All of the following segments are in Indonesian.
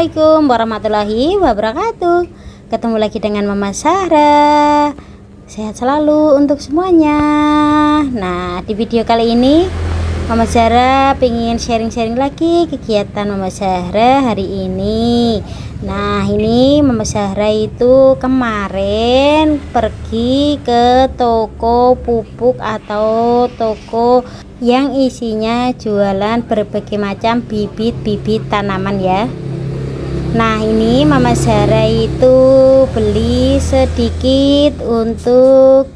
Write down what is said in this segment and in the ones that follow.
Assalamualaikum warahmatullahi wabarakatuh. Ketemu lagi dengan Mama Zahra. Sehat selalu untuk semuanya. Nah, di video kali ini Mama Zahra pengen sharing-sharing lagi kegiatan Mama Zahra hari ini. Nah, ini Mama Zahra itu kemarin pergi ke toko pupuk atau toko yang isinya jualan berbagai macam bibit-bibit tanaman ya. Nah, ini Mama Zahra itu beli sedikit untuk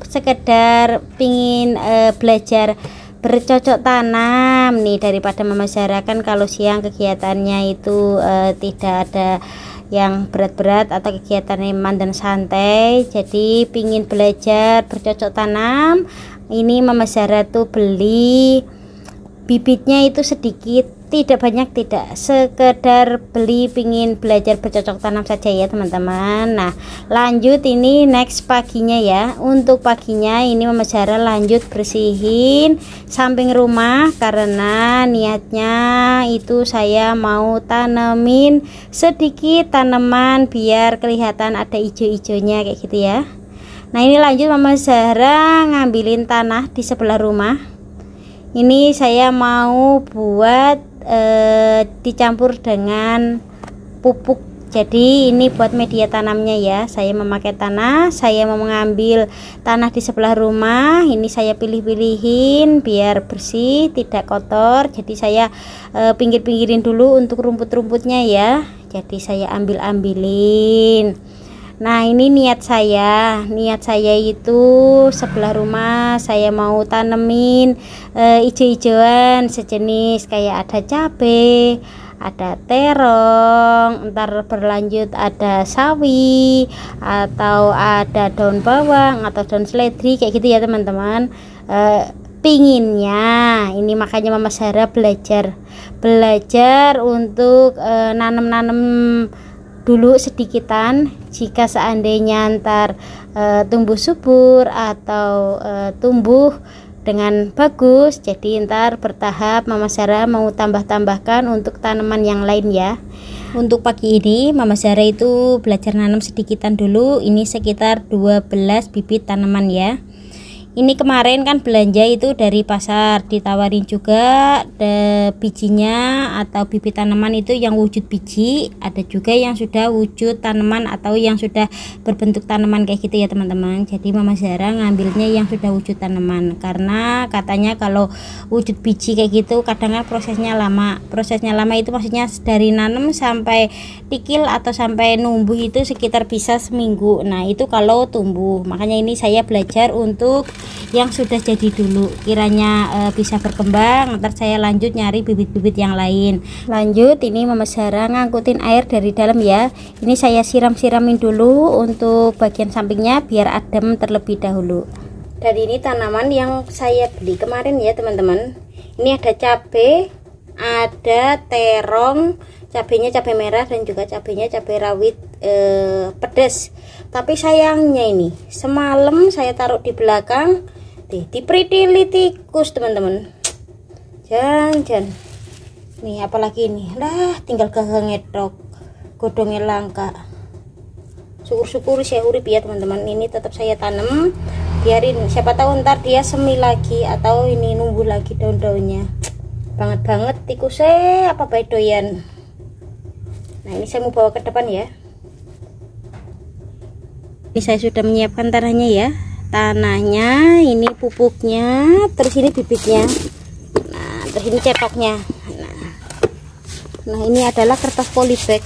sekedar pingin belajar bercocok tanam nih, daripada Mama Zahra kan kalau siang kegiatannya itu tidak ada yang berat-berat atau kegiatan ringan dan santai, jadi pingin belajar bercocok tanam. Ini Mama Zahra tuh beli bibitnya itu sedikit, tidak banyak, tidak, sekedar beli pingin belajar bercocok tanam saja ya teman-teman. Nah, lanjut ini next paginya ya. Untuk paginya ini Mama Zahra lanjut bersihin samping rumah karena niatnya itu saya mau tanemin sedikit tanaman biar kelihatan ada hijau-hijaunya kayak gitu ya. Nah, ini lanjut Mama Zahra ngambilin tanah di sebelah rumah. Ini saya mau buat dicampur dengan pupuk. Jadi ini buat media tanamnya ya. Saya memakai tanah, saya mau mengambil tanah di sebelah rumah. Ini saya pilih-pilihin biar bersih, tidak kotor. Jadi saya pinggir-pinggirin dulu untuk rumput-rumputnya ya. Jadi saya ambil-ambilin. Nah, ini niat saya itu sebelah rumah saya mau tanemin hijau-hijauan sejenis, kayak ada cabai, ada terong, ntar berlanjut ada sawi, atau ada daun bawang atau daun seledri kayak gitu ya teman-teman. Pinginnya ini, makanya Mama Zahra belajar untuk nanam-nanam dulu sedikitan. Jika seandainya ntar tumbuh subur atau tumbuh dengan bagus, jadi ntar bertahap Mama Zahra mau tambah-tambahkan untuk tanaman yang lain ya. Untuk pagi ini Mama Zahra itu belajar nanam sedikitan dulu. Ini sekitar 12 bibit tanaman ya. Ini kemarin kan belanja itu dari pasar, ditawarin juga bijinya atau bibit tanaman itu yang wujud biji, ada juga yang sudah wujud tanaman atau yang sudah berbentuk tanaman kayak gitu ya teman-teman. Jadi Mama Zahra ngambilnya yang sudah wujud tanaman karena katanya kalau wujud biji kayak gitu kadang prosesnya lama itu maksudnya dari nanam sampai tikil atau sampai numbuh itu sekitar bisa seminggu. Nah, itu kalau tumbuh. Makanya ini saya belajar untuk yang sudah jadi dulu, kiranya bisa berkembang, ntar saya lanjut nyari bibit-bibit yang lain. Lanjut ini Mama Zahra ngangkutin air dari dalam ya. Ini saya siram-siramin dulu untuk bagian sampingnya biar adem terlebih dahulu. Dari ini tanaman yang saya beli kemarin ya teman-teman. Ini ada cabai, ada terong, cabenya cabai merah dan juga cabenya cabai rawit pedas. Tapi sayangnya ini semalam saya taruh di belakang dipritili tikus teman-teman. Jangan nih, apalagi ini lah tinggal gagang ngedok, godongnya langka. Syukur-syukur saya urip ya teman-teman. Ini tetap saya tanam, biarin siapa tahu ntar dia semi lagi atau ini numbuh lagi daun-daunnya. Banget tikusnya apa bedoyan. Nah, ini saya mau bawa ke depan ya. Ini saya sudah menyiapkan tanahnya ya. Tanahnya, ini pupuknya, terus ini bibitnya. Nah, terus ini cetoknya. Nah, ini adalah kertas polybag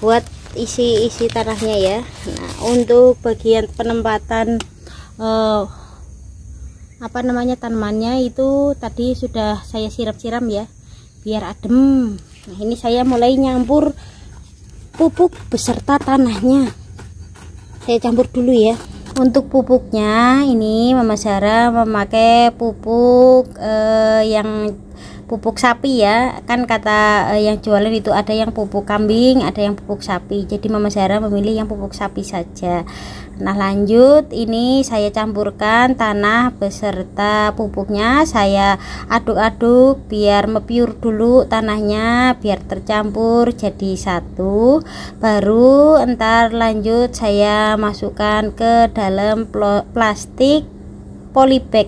buat isi tanahnya ya. Nah, untuk bagian penempatan tanamannya itu tadi sudah saya siram-siram ya biar adem. Nah, ini saya mulai nyampur pupuk beserta tanahnya. Saya campur dulu ya. Untuk pupuknya ini Mama Zahra memakai pupuk yang pupuk sapi ya, kan kata yang jualan itu ada yang pupuk kambing, ada yang pupuk sapi. Jadi Mama Zahra memilih yang pupuk sapi saja. Nah lanjut, ini saya campurkan tanah beserta pupuknya, saya aduk-aduk biar mepiur dulu tanahnya, biar tercampur jadi satu. Baru entar lanjut saya masukkan ke dalam plastik polybag.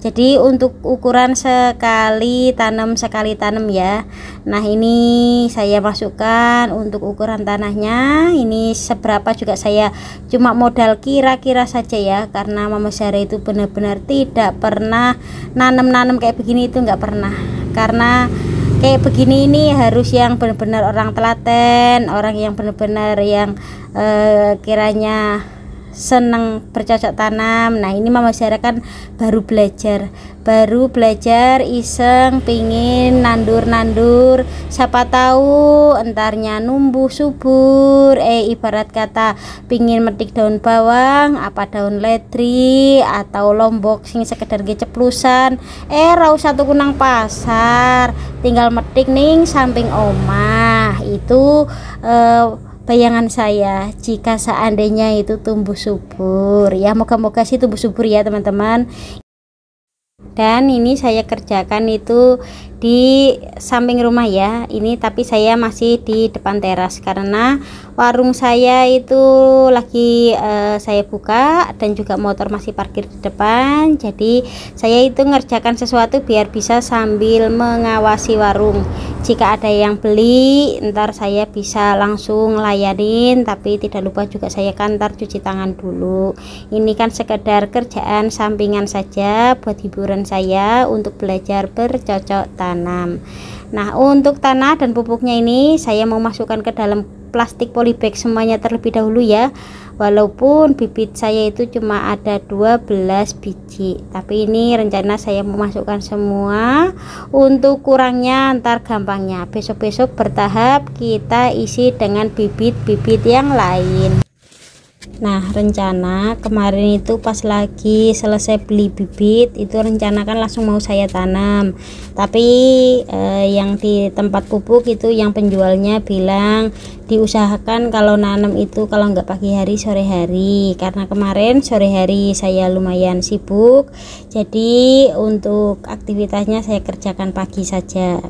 Jadi untuk ukuran sekali tanam ya. Nah ini saya masukkan untuk ukuran tanahnya, ini seberapa juga saya cuma modal kira-kira saja ya, karena Mama Zahra itu benar-benar tidak pernah nanam kayak begini, itu nggak pernah. Karena kayak begini ini harus yang benar-benar orang telaten, orang yang benar-benar yang kiranya seneng bercocok tanam. Nah ini Mama Zahra kan baru belajar iseng pingin nandur, siapa tahu entarnya numbuh subur, ibarat kata pingin metik daun bawang, apa daun ledri atau lombok sing sekedar ceplusan, ra usah tuku nang pasar, tinggal metik ning samping omah. Itu bayangan saya jika seandainya itu tumbuh subur ya, moga-moga sih tumbuh subur ya teman-teman. Dan ini saya kerjakan itu di samping rumah ya, ini tapi saya masih di depan teras karena warung saya itu lagi saya buka dan juga motor masih parkir di depan. Jadi saya itu ngerjakan sesuatu biar bisa sambil mengawasi warung. Jika ada yang beli ntar saya bisa langsung layanin, tapi tidak lupa juga saya kantar cuci tangan dulu. Ini kan sekedar kerjaan sampingan saja buat hiburan saya untuk belajar bercocok tanam. Nah untuk tanah dan pupuknya ini saya mau masukkan ke dalam plastik polybag semuanya terlebih dahulu ya. Walaupun bibit saya itu cuma ada 12 biji, tapi ini rencana saya mau masukkan semua. Untuk kurangnya ntar gampangnya besok-besok bertahap kita isi dengan bibit-bibit yang lain. Nah rencana kemarin itu pas lagi selesai beli bibit itu rencana kan langsung mau saya tanam, tapi yang di tempat pupuk itu yang penjualnya bilang diusahakan kalau nanam itu kalau nggak pagi hari sore hari, karena kemarin sore hari saya lumayan sibuk, jadi untuk aktivitasnya saya kerjakan pagi saja.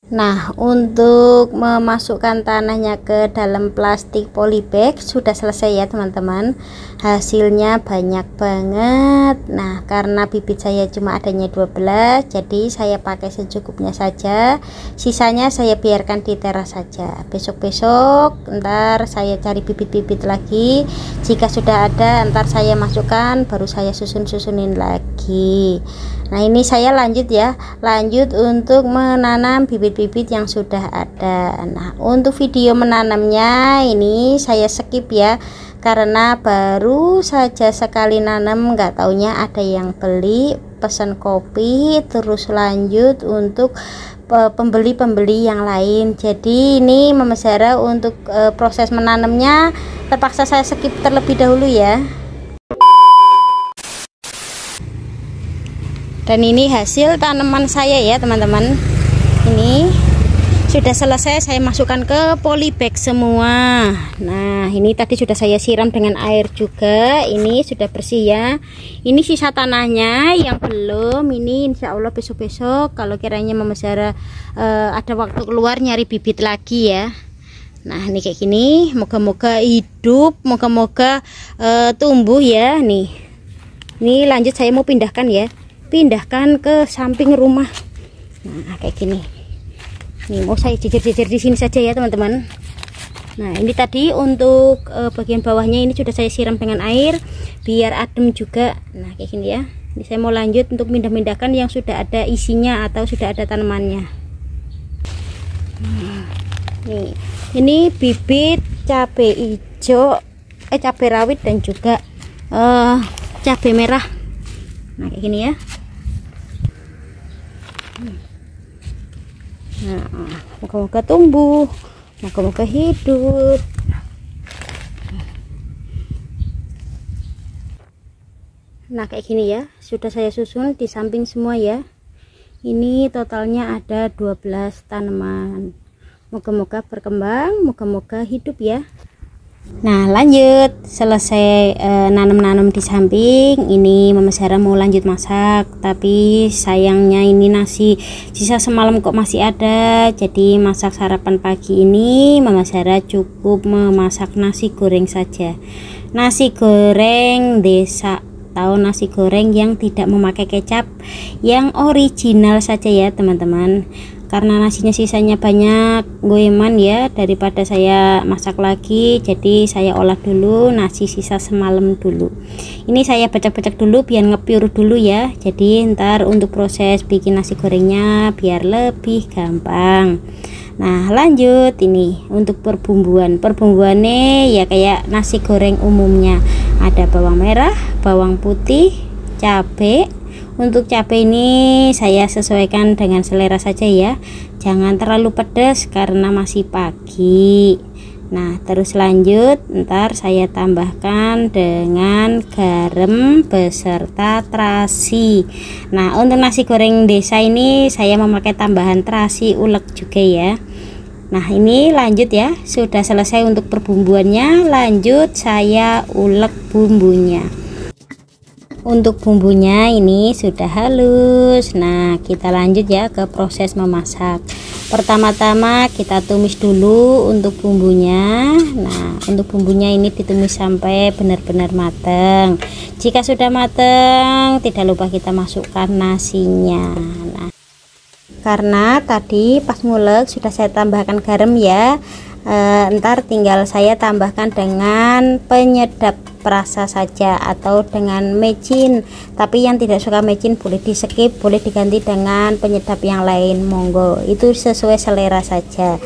Nah untuk memasukkan tanahnya ke dalam plastik polybag sudah selesai ya teman-teman, hasilnya banyak banget. Nah karena bibit saya cuma adanya 12, jadi saya pakai secukupnya saja, sisanya saya biarkan di teras saja. Besok-besok ntar saya cari bibit-bibit lagi, jika sudah ada ntar saya masukkan, baru saya susunin lagi. Nah ini saya lanjut untuk menanam bibit-bibit yang sudah ada. Nah untuk video menanamnya ini saya skip ya, karena baru saja sekali nanam, nggak taunya ada yang beli, pesan kopi, terus lanjut untuk pembeli-pembeli yang lain. Jadi ini Mama Zahra untuk proses menanamnya terpaksa saya skip terlebih dahulu ya. Dan ini hasil tanaman saya ya teman-teman, ini sudah selesai saya masukkan ke polybag semua. Nah ini tadi sudah saya siram dengan air juga, ini sudah bersih ya. Ini sisa tanahnya yang belum, ini insya Allah besok-besok kalau kiranya Mama Zahra ada waktu keluar nyari bibit lagi ya. Nah ini kayak gini, moga-moga hidup, moga-moga tumbuh ya. Nih ini lanjut saya mau pindahkan ke samping rumah. Nah kayak gini, nih mau saya jejer-jejer di sini saja ya teman-teman. Nah ini tadi untuk bagian bawahnya ini sudah saya siram dengan air biar adem juga. Nah kayak gini ya. Ini saya mau lanjut untuk pindah-pindahkan yang sudah ada isinya atau sudah ada tanamannya. Nih ini bibit cabai hijau, cabai rawit dan juga cabai merah. Nah kayak gini ya. Nah moga-moga tumbuh, moga-moga hidup. Nah kayak gini ya, sudah saya susun di samping semua ya. Ini totalnya ada 12 tanaman. Moga-moga berkembang, moga-moga hidup ya. Nah lanjut, selesai nanam-nanam di samping, ini Mama Zara mau lanjut masak. Tapi sayangnya ini nasi sisa semalam kok masih ada. Jadi masak sarapan pagi ini Mama Zara cukup memasak nasi goreng saja. Nasi goreng desa, tahu nasi goreng yang tidak memakai kecap, yang original saja ya teman-teman. Karena nasinya sisanya banyak, goeman ya, daripada saya masak lagi, jadi saya olah dulu nasi sisa semalam dulu. Ini saya pecah-pecah dulu biar ngepiur dulu ya, jadi ntar untuk proses bikin nasi gorengnya biar lebih gampang. Nah lanjut, ini untuk perbumbuannya ya kayak nasi goreng umumnya, ada bawang merah, bawang putih, cabai. Untuk cabai ini saya sesuaikan dengan selera saja ya, jangan terlalu pedas karena masih pagi. Nah terus lanjut, ntar saya tambahkan dengan garam beserta terasi. Nah untuk nasi goreng desa ini saya memakai tambahan terasi ulek juga ya. Nah ini lanjut ya, sudah selesai untuk perbumbuannya, lanjut saya ulek bumbunya. Untuk bumbunya ini sudah halus. Nah kita lanjut ya ke proses memasak. Pertama-tama kita tumis dulu untuk bumbunya. Nah untuk bumbunya ini ditumis sampai benar-benar matang. Jika sudah matang, tidak lupa kita masukkan nasinya. Nah karena tadi pas ngulek sudah saya tambahkan garam ya, ntar tinggal saya tambahkan dengan penyedap rasa saja atau dengan mecin. Tapi yang tidak suka mecin boleh di skip, boleh diganti dengan penyedap yang lain, monggo, itu sesuai selera saja.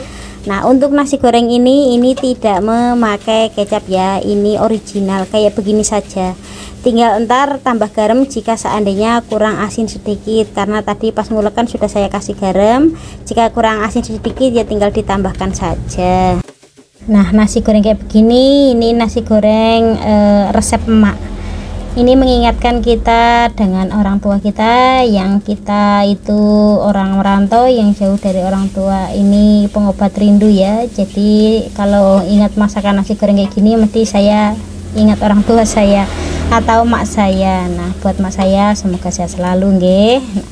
Nah untuk nasi goreng ini tidak memakai kecap ya, ini original kayak begini saja. Tinggal ntar tambah garam jika seandainya kurang asin sedikit, karena tadi pas ngulek kan sudah saya kasih garam. Jika kurang asin sedikit ya tinggal ditambahkan saja. Nah nasi goreng kayak begini, ini nasi goreng resep emak. Ini mengingatkan kita dengan orang tua kita, yang kita itu orang merantau yang jauh dari orang tua. Ini pengobat rindu ya. Jadi kalau ingat masakan nasi goreng kayak gini, mesti saya ingat orang tua saya atau mak saya. Nah buat mak saya semoga sehat selalu nggih. Nah,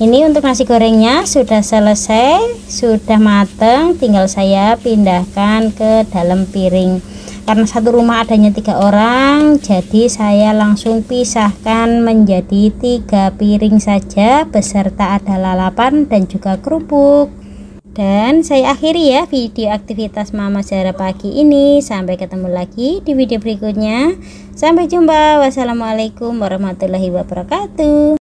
ini untuk nasi gorengnya sudah selesai, sudah matang, tinggal saya pindahkan ke dalam piring. Karena satu rumah adanya 3 orang, jadi saya langsung pisahkan menjadi 3 piring saja beserta ada lalapan dan juga kerupuk. Dan saya akhiri ya video aktivitas Mama Zara pagi ini. Sampai ketemu lagi di video berikutnya. Sampai jumpa. Wassalamualaikum warahmatullahi wabarakatuh.